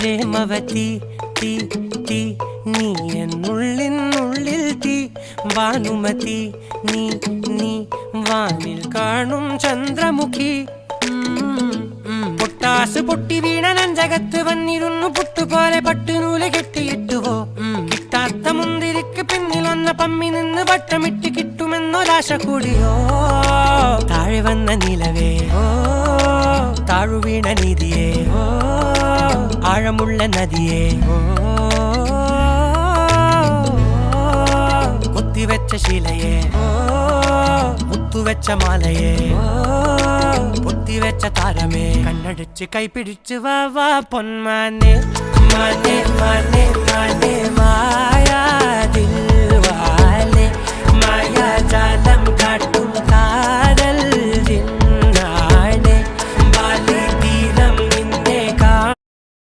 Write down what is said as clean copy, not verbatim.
പ്രേമവതി തീ തീ നീ എന്നുള്ളിൽ തീ ഭാനുമതി നീ നീ വാനിൽ കാണും ചന്ദ്രമുഖി പൊട്ടാസ് പൊട്ടി വീണ നെഞ്ചകത്ത് വന്നിരുന്നു പുട്ടുപോലെ പട്ടുനൂല് കെട്ടിയിട്ടുവോ കിട്ടാത്ത മുന്തിരിക്ക് പിന്നിൽ വന്ന പമ്മി നിന്ന് വട്ടമിട്ട് കിട്ടുമെന്നൊരാശ കൂടിയോ താഴെ വന്ന നിലവേ താഴു വീണ നിധിയേ ആഴമുള്ള നദിയേ കൊത്തിവെച്ച ശിലയേ മുത്തുവെച്ച മാലയേ പൊത്തിവെച്ച താരമേ കണ്ണടിച്ച് കൈപിടിച്ച് വാ വാ പൊന്മാനെ മാനെ മാനെ മാനെ മായാ ദിൽവാലെ മായാ ജാല